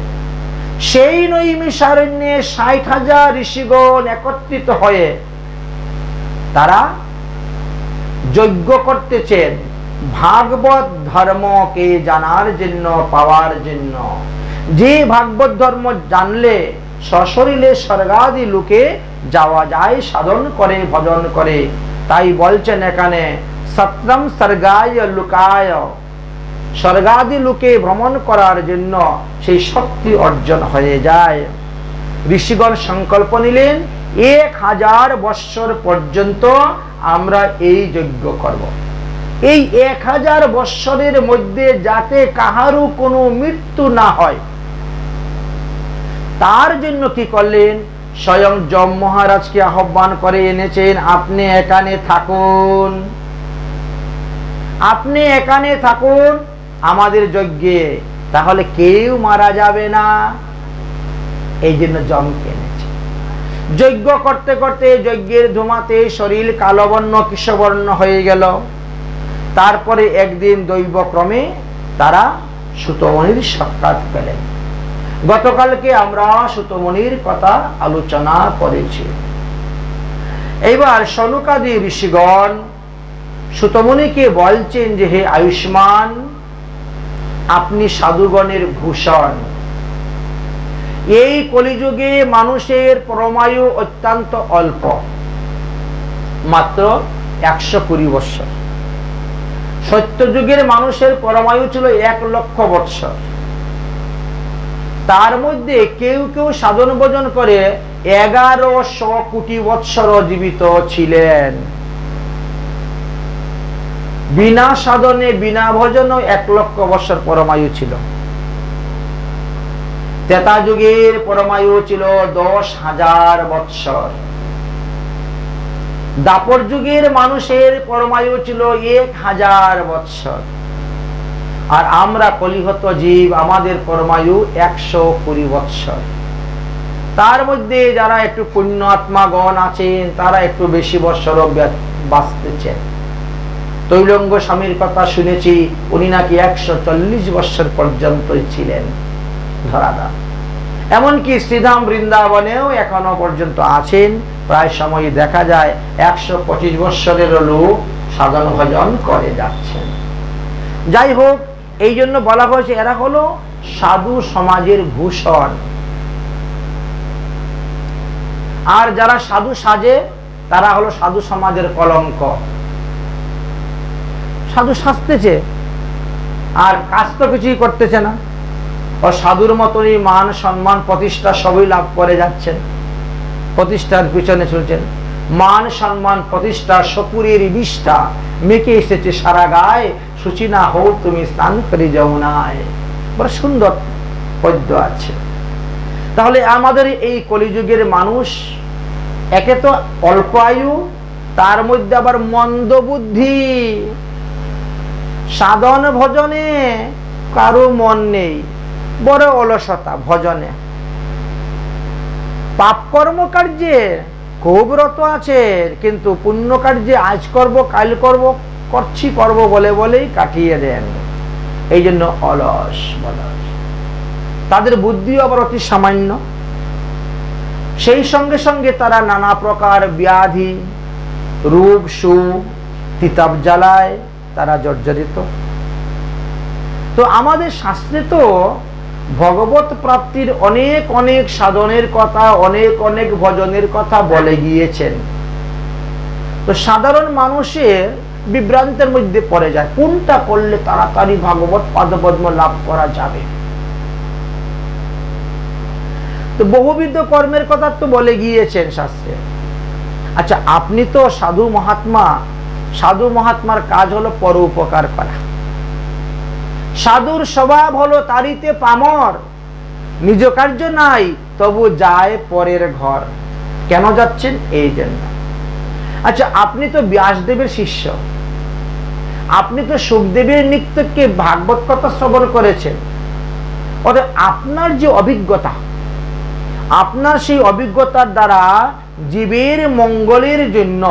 সেই নৈমিষারণ্যে 60,000 ঋষিগণ একত্রিত হয়ে তারা যজ্ঞ করতেছেন ভাগবত ধর্মকে জানার জন্য, পাওয়ার জন্য। যে ভাগবত ধর্ম জানলে সশরীরে স্বর্গাদি লোকে যাওয়া যায়, সাধন করে, ভজন করে। তাই বলছেন এখানে সত্রম স্বর্গায় লোকায়, স্বর্গাদি লোকে ভ্রমণ করার জন্য সেই শক্তি অর্জন হয়ে যায়। ঋষিগণ সংকল্প নিলেন 1000 বৎসর পর্যন্ত আমরা এই যজ্ঞ করব। এই 1000 বৎসরের মধ্যে যাতে কাহারও কোনো মৃত্যু না হয় তার জন্য কি করলেন? স্বয়ং যম মহারাজকে আহ্বান করে এনেছেন, আপনি এখানে থাকুন, আপনি এখানে থাকুন আমাদের যজ্ঞে, তাহলে কেউ মারা যাবে না। এই জন্য যমকে এনেছে। যজ্ঞ করতে করতে যজ্ঞের ধুমাতে শরীর কালবর্ণ কৃষ্ণবর্ণ হয়ে গেল। তারপরে একদিন দৈবক্রমে তারা সুতমনির সাক্ষাৎ পেলেন। গতকালকে আমরা সুতমনির কথা আলোচনা করেছি। এইবার সনুকাদি ঋষিগণ সুতমনিকে বলছেন যে হে আয়ুষ্মান, আপনি সাধুগণের ভূষণ। এই কলিযুগে মানুষের পরমায়ু অত্যন্ত অল্প, মাত্র 120 বৎসর। সত্যযুগের মানুষের পরমায়ু ছিল 1 লক্ষ বৎসর। তার মধ্যে কেউ কেউ সাধন ভজন করে 1100 কোটি বৎসর জীবিত ছিলেন। বিনা সাধনে বিনা ভজনও 1 লক্ষ বৎসর পরমায়ু ছিল। ত্রেতা যুগের পরমায়ু ছিল 10,000 বৎসর। দাপর যুগের মানুষের পরমায়ু ছিল 1000 বৎসর। আর আমরা কলিহত জীব, আমাদের পরমায়ু 120 বৎসর। তার মধ্যে যারা একটু পুণ্য আত্মাগণ আছেন তারা একটু বেশি বৎসর বাঁচতেছেন। তৈলঙ্গ স্বামীর কথা শুনেছি, উনি নাকি 140 বৎসর পর্যন্ত ছিলেন ধরাধাম। এমনকি শ্রীধাম বৃন্দাবনেও এখনো পর্যন্ত আছেন। প্রায় সময় দেখা যায় 125 বৎসরের লোক সাধন ভজন করে যাচ্ছেন। যাই হোক, এই জন্য বলা হয়েছে এরা হলো সাধু সমাজের ভূষণ। আর যারা সাধু সাজে তারা হলো সাধু সমাজের কলঙ্ক। সাধু সাজতেছে আর কাজ তো কিছুই করতেছে না, ও সাধুর মতনই মান সম্মান প্রতিষ্ঠা সবই লাভ করে যাচ্ছেন, প্রতিষ্ঠার পিছনে চলছেন। মান সম্মান প্রতিষ্ঠা সপুরের বিষ্ঠা মেকে এসেছে সারা গায়ে, সুচি না হও তুমি স্নান করে যমুনায়। বড় সুন্দর পদ্য আছে। তাহলে আমাদের এই কলিযুগের মানুষ একে তো অল্প আয়ু, তার মধ্যে আবার মন্দ বুদ্ধি, সাধন ভজনে কারো মন নেই, বড় অলসতা ভজনে। পাপ কর্ম কার্যে খুব রত আছে, কিন্তু পুণ্য কার্যে আজ করব কাল করব করব বলেই কাটিয়ে দেন। এই জন্য অলস বলস। তাদের বুদ্ধি আবার অতি সামান্য। সেই সঙ্গে সঙ্গে তারা নানা প্রকার ব্যাধি, রোগ সুখ, তিতাব জ্বালায় তারা জর্জরিত। তো আমাদের শাস্ত্রে তো ভগবত প্রাপ্তির অনেক অনেক সাধনের কথা, অনেক অনেক ভজনের কথা বলে গিয়েছেন। তো সাধারণ মানুষের বিভ্রান্তের মধ্যে পড়ে যায়, কোনটা করলে তাড়াতাড়ি ভাগবত পাদপদ্ম লাভ করা যাবে। তো বহুবিধ কর্মের কথা তো বলে গিয়েছেন শাস্ত্রে। আচ্ছা, আপনি তো সাধু মহাত্মা, সাধু মহাত্মার কাজ হলো পরোপকার করা। সাধুর স্বভাব হলো তারিতে পামর, নিজ কার্য নাই তবু যায় পরের ঘর। কেন যাচ্ছেন? এই জন্য। আচ্ছা, আপনি তো ব্যাসদেবের শিষ্য, আপনি তো সুখদেবের নিত্যকে ভাগবত কথা শ্রবণ করেছেন। অর্থাৎ আপনার যে অভিজ্ঞতা, আপনার সেই অভিজ্ঞতার দ্বারা জীবের মঙ্গলের জন্য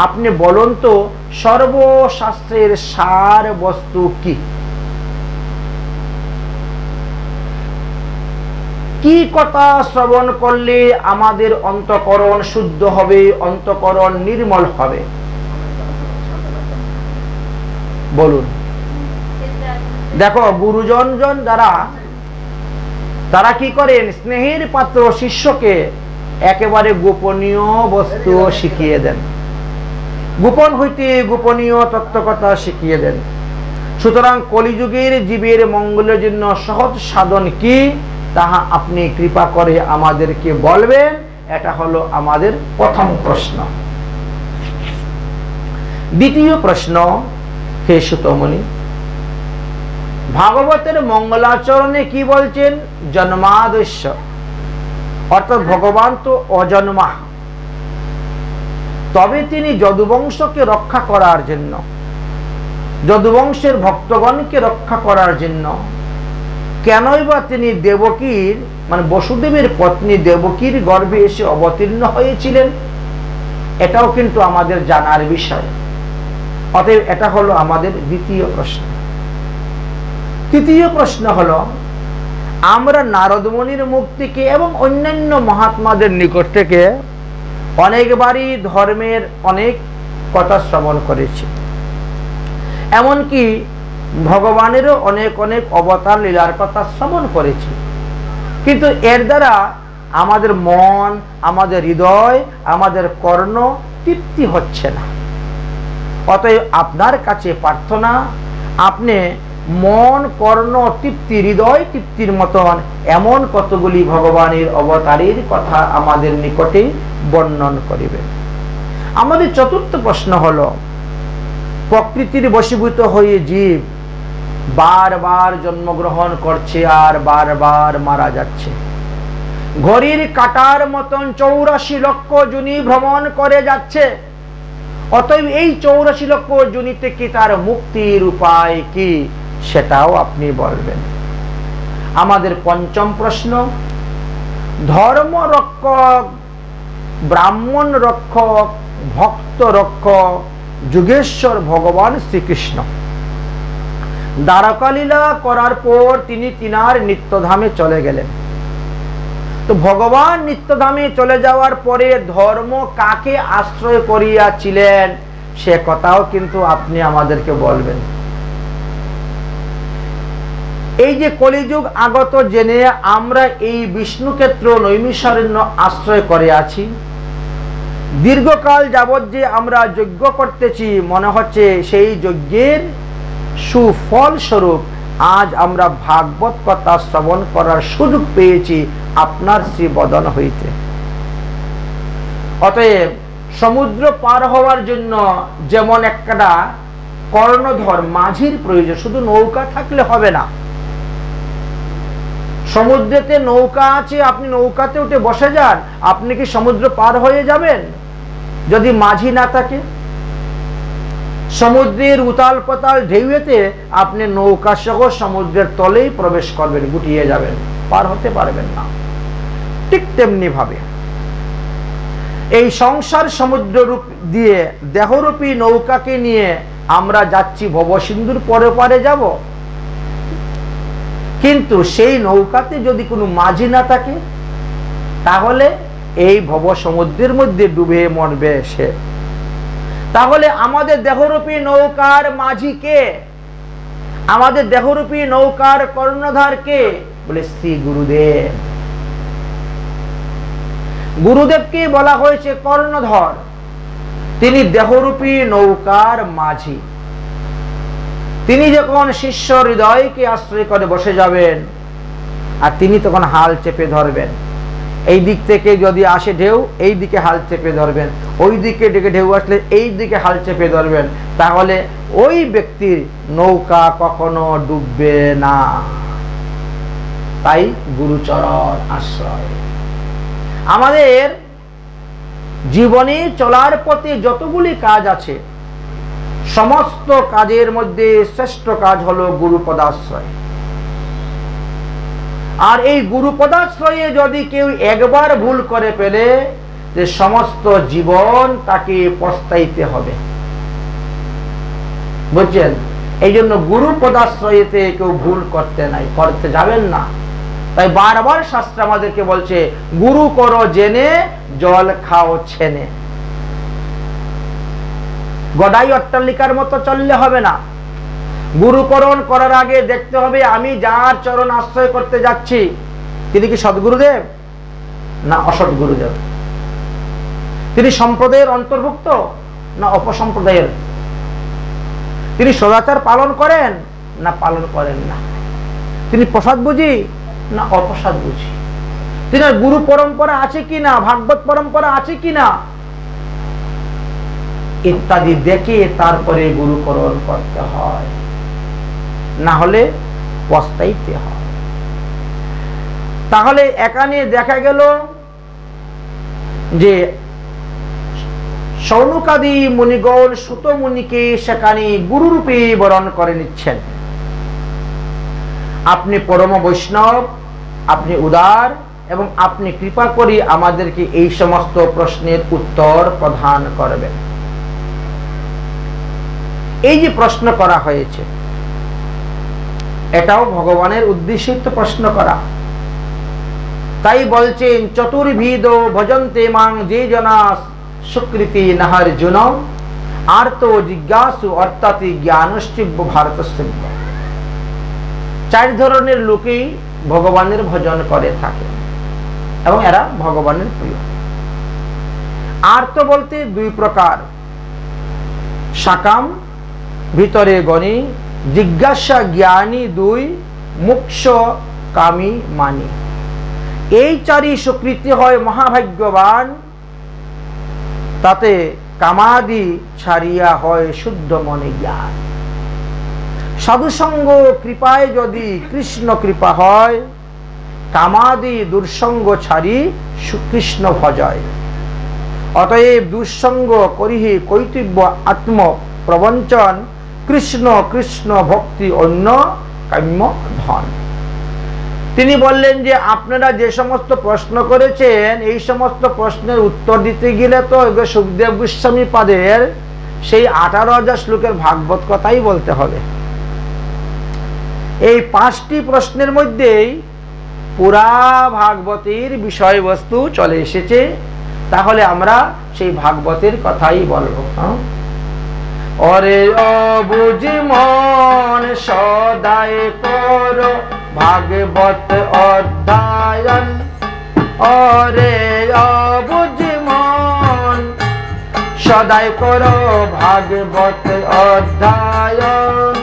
আপনি বলুন তো সর্বশাস্ত্রের সার বস্তু কি? কি কথা শ্রবণ করলে আমাদের অন্তঃকরণ শুদ্ধ হবে, অন্তঃকরণ নির্মল হবে? বলুন। দেখো, গুরুজন দ্বারা তারা কি করেন? স্নেহের পাত্র শিষ্যকে একেবারে গোপনীয় বস্তু শিখিয়ে দেন, গোপন হইতে গোপনীয় তত্ত্বকথা শিখিয়ে দেন। সুতরাং কলিযুগের জীবের মঙ্গলের জন্য সহজ সাধন কি, তাহা আপনি কৃপা করে আমাদেরকে বলবেন। এটা হলো আমাদের প্রথম প্রশ্ন। দ্বিতীয় প্রশ্ন, হে সুতমণি, ভাগবতের মঙ্গলাচরণে কি বলছেন? জন্মাদস্য, অর্থাৎ ভগবান তো অজন্মা, তবে তিনি যদুবংশকে রক্ষা করার জন্য, যদুবংশের ভক্তগণকে রক্ষা করার জন্য কেনই বা তিনি দেবকীর মানে বসুদেবের পত্নী দেবকীর গর্ভে এসে অবতীর্ণ হয়েছিলেন, এটাও কিন্তু আমাদের জানার বিষয়। অতএব এটা হলো আমাদের দ্বিতীয় প্রশ্ন। তৃতীয় প্রশ্ন হলো, আমরা নারদ মুনির মুখ থেকে এবং অন্যান্য মহাত্মাদের নিকট থেকে অনেকবারই ধর্মের অনেক কথা শ্রবণ করেছি, এমনকি ভগবানেরও অনেক অনেক অবতার লীলার কথা শ্রবণ করেছি, কিন্তু এর দ্বারা আমাদের মন, আমাদের হৃদয়, আমাদের কর্ণ তৃপ্তি হচ্ছে না। অতএব আপনার কাছে প্রার্থনা, আপনি মন, কর্ণ তৃপ্তি, হৃদয় তৃপ্তির মতন এমন কতগুলি ভগবানের অবতারের কথা আমাদের নিকটে বর্ণন করিবেন। আমাদের চতুর্থ প্রশ্ন হলো, প্রকৃতির বশীভূত হয়ে জীব বারবার জন্মগ্রহণ করছে আর বারবার মারা যাচ্ছে, ঘড়ির কাঁটার মতন 84 লক্ষ যোনি ভ্রমণ করে যাচ্ছে। অতএব এই 84 লক্ষ যোনি থেকে তার মুক্তির উপায় কি, সেটাও আপনি বলবেন। আমাদের পঞ্চম প্রশ্ন, ধর্ম রক্ষক, ব্রাহ্মণ রক্ষক, ভক্ত রক্ষক যুগেশ্বর ভগবান শ্রীকৃষ্ণ দ্বারকালীলা করার পর তিনি তিনার নিত্যধামে চলে গেলেন। তো ভগবান নিত্যধামে চলে যাওয়ার পরে ধর্ম কাকে আশ্রয় করিয়াছিলেন, সে কথাও কিন্তু আপনি আমাদেরকে বলবেন। এই যে কলিযুগ আগত জেনে আমরা এই বিষ্ণুক্ষেত্র নৈমিষারণ্য আশ্রয় করে আছি, দীর্ঘকাল যাবৎ যে আমরা যজ্ঞ করতেছি, মনে হচ্ছে সেই যজ্ঞের সুফল স্বরূপ আজ আমরা ভাগবত কথা শ্রবণ করার সুযোগ পেয়েছি আপনার শ্রীবদন হইতে। অতএব সমুদ্র পার হওয়ার জন্য যেমন একটা কর্ণধর মাঝির প্রয়োজন, শুধু নৌকা থাকলে হবে না। সমুদ্রেতে নৌকা আছে, আপনি নৌকাতে উঠে বসে যান, আপনি কি সমুদ্র পার হয়ে যাবেন যদি মাঝি না থাকে? সমুদ্রের উতাল পাতাল ঢেউতে আপনি নৌকা সহ সমুদ্রের তলেই প্রবেশ করবেন, গুটিয়ে যাবেন, পার হতে পারবেন না। ঠিক তেমনি ভাবে এই সংসার সমুদ্র রূপ দিয়ে দেহরূপী নৌকাকে নিয়ে আমরা যাচ্ছি ভবসিন্ধুর পরে পারে যাব, কিন্তু সেই নৌকাতে যদি কোনো মাঝি না থাকে তাহলে এই ভব সমুদ্রের মধ্যে ডুবে মরবে সে। তাহলে আমাদের দেহরূপী নৌকার মাঝি কে? আমাদের দেহরূপী নৌকার কর্ণধার কে? বলে শ্রী গুরুদেব। গুরুদেবকে বলা হয়েছে কর্ণধর, তিনি দেহরূপী নৌকার মাঝি। তিনি যখন শিষ্য হৃদয়কে আশ্রয় করে বসে যাবেন, আর তিনি তখন হাল চেপে ধরবেন। এই দিক থেকে যদি আসে ঢেউ, এই দিকে হাল চেপে ধরবেন, ওই দিকে ডেকে ঢেউ আসলে এই দিকে হাল চেপে ধরবেন, তাহলে ওই ব্যক্তির নৌকা কখনো ডুববে না। তাই গুরুচরণ আশ্রয়। আমাদের জীবনে চলার পথে যতগুলি কাজ আছে, সমস্ত কাজের মধ্যে শ্রেষ্ঠ কাজ হলো গুরুপদাশ্রয়। আর এই গুরুপদাশ্রয়ে যদি কেউ একবার ভুল করে ফেলে, যে সমস্ত জীবন তাকে পস্তাইতে হবে, বুঝছেন? এই জন্য গুরুপদাশ্রয়েতে কেউ ভুল করতে যাবেন না। তাই বারবার শাস্ত্র আমাদেরকে বলছে, গুরু করো জেনে, জল খাও ছেনে। গদাই অট্টালিকার মতো চললে হবে না। গুরুকরণ করার আগে দেখতে হবে আমি যার চরণ আশ্রয় করতে যাচ্ছি, তিনি কি সদ্গুরুদেব না অসৎ গুরুদেব? তিনি সম্প্রদায়ের অন্তর্ভুক্ত না অপসম্প্রদায়ের? তিনি সদাচার পালন করেন না পালন করেন না? তিনি প্রসাদ বুঝি না অপ্রসাদ বুঝি? তিনার গুরু পরম্পরা আছে কিনা, ভাগবত পরম্পরা আছে কিনা, ইত্যাদি দেখে তারপরে গুরুকরণ করতে হয়, না হলে পস্তাইতে হয়। তাহলে এখানে দেখা গেল যে সৌনকাদি মুনিগণ সুত মুনিকে সেখানে গুরুরূপে বরণ করে নিচ্ছেন। আপনি পরম বৈষ্ণব, আপনি উদার, এবং আপনি কৃপা করে আমাদেরকে এই সমস্ত প্রশ্নের উত্তর প্রদান করবেন। এই যে প্রশ্ন করা হয়েছে, এটাও ভগবানের উদ্দেশ্যে তো প্রশ্ন করা। তাই বলছেন, চতুর্বিধ ভজন্তে মাং যে জনা সুকৃতি নাহার জুন আর্ত জিজ্ঞাসু অর্থাৎ জ্ঞানশ্চিব্য ভারতস্য। 4 ধরনের লোকেই ভগবানের ভজন করে থাকে এবং এরা ভগবানের প্রিয়। আর্ত বলতে 2 প্রকার, সাকাম ভিতরে গণী, জিজ্ঞাসা জ্ঞানী 2, মোক্ষ কামী মানি। এই 4ই সুকৃতি হয় মহাভাগ্যবান, তাতে কামাদি ছাড়িয়া হয় শুদ্ধ মনে জ্ঞান। সাধুসঙ্গ কৃপায় যদি কৃষ্ণ কৃপা হয়, কামাদি দুর্সঙ্গ ছাড়ি কৃষ্ণ ভজয়। অতএব দুঃসঙ্গ করিহি কৈতব্য আত্ম প্রবঞ্চন, কৃষ্ণ কৃষ্ণ ভক্তি অন্য কাম্য ধন। তিনি বললেন যে আপনারা যে সমস্ত প্রশ্ন করেছেন, এই সমস্ত প্রশ্নের উত্তর দিতে গেলে তো সুখদেব গোস্বামী পাদের সেই 18,000 শ্লোকের ভাগবত কথাই বলতে হবে। এই 5টি প্রশ্নের মধ্যেই পুরা ভাগবতের বিষয়বস্তু চলে এসেছে। তাহলে আমরা সেই ভাগবতের কথাই বলবো। ওরে অবুঝ মন সদায় কর ভাগবত অধ্যায়ন, ওরে অবুঝ মন সদায় কর ভাগবত অধ্যায়ন।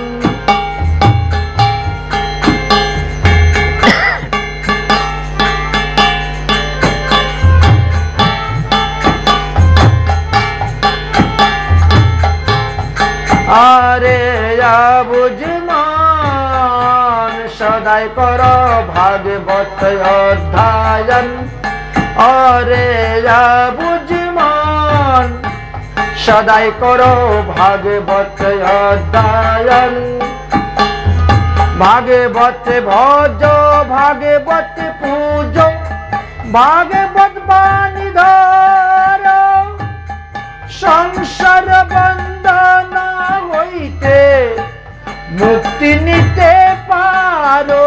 আরে বুঝ মন সদাই কর ভাগবত অধ্যায়ন, আরে বুঝ মন সদাই কর ভাগবত অধ্যায়ন। ভাগবত ভজ ভাগবত পূজ, ভাগবত বাণী ধর, সংসার বন্দনা হইতে মুক্তি নিতে পারো।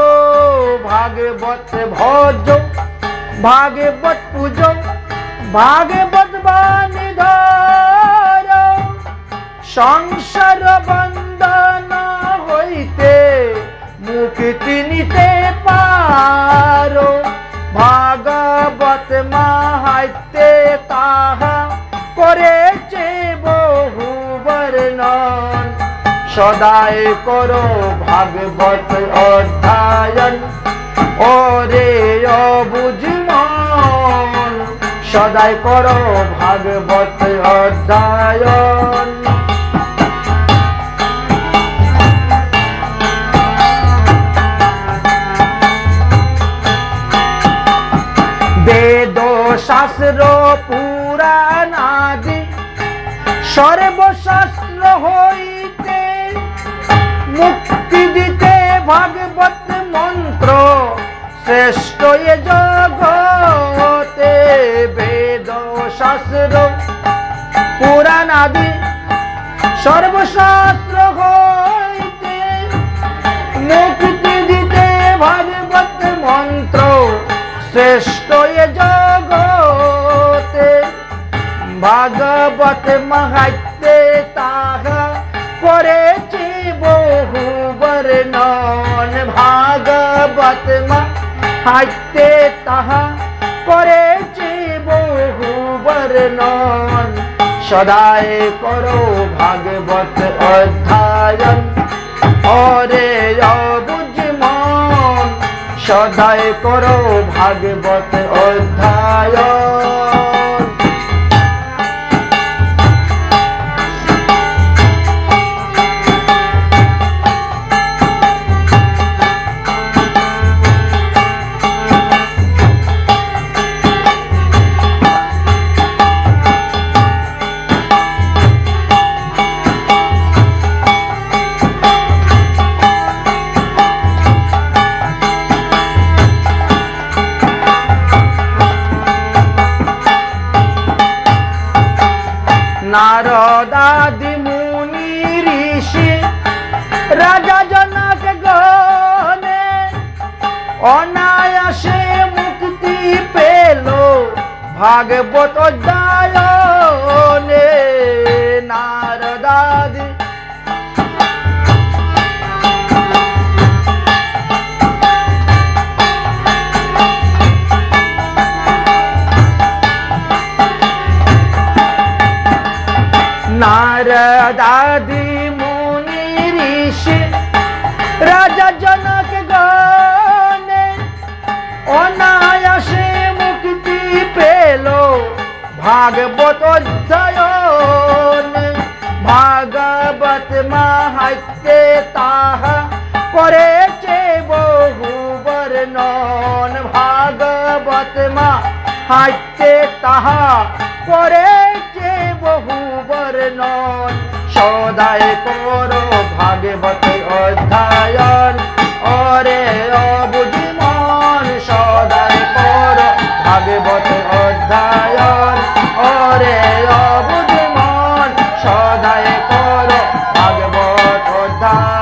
ভাগবত ভজ ভাগবত পূজ, ভাগবত বাণী ধর, সংসার বন্দনা হইতে মুক্তি নিতে পারো। আরো ভাগবত মাহাত্মে তাহা করেছে বহু বর্ণন। সদাই করো ভাগবত অধ্যয়ন, ওরে অবুঝ মন, সদাই করো ভাগবত অধ্যয়ন। বেদ শাস্ত্র পুরাণ আদি সর্বশাস্ত্র হইতে মুক্তি দিতে ভাগবত মন্ত্র শ্রেষ্ঠ এ জগতে। বেদ শাস্ত্র পুরাণ আদি সর্বশাস্ত্র হইতে মুক্তি দিতে ভাগবত মন্ত্র শ্রেষ্ঠ এ জগতে। ভাগবত মাহাত্মে তাহা করেছে বহু বর্ণন। ভাগবত মাহাত্মে তাহা করেছে বহু বর্ণন। সদাই করো ভাগবত অধ্যয়ন, ওরে অবুঝ মন, সদাই করো ভাগবত অধ্যয়ন। নারদাদি মুনি ঋষি রাজা জনক গণে অনায়াসে মুক্তি পেল ভাগবত অধ্যয়নে। নারদাদি নারদাদি মুনি ঋষি রাজা জনক গণে অনায়াসে মুক্তি পেল ভাগবত অধ্যয়নে। ভাগবত মাহাত্মে তাহা করেছে বহু বর্ণন। ভাগবত মাহাত্মে তাহা করেছে বহু বর্ণন। সদাই করো ভাগবত অধ্যয়ন, ওরে অবুঝ মন, সদাই করো ভাগবত অধ্যয়ন, ওরে অবুঝ মন, সদাই করো ভাগবত অধ্যয়ন।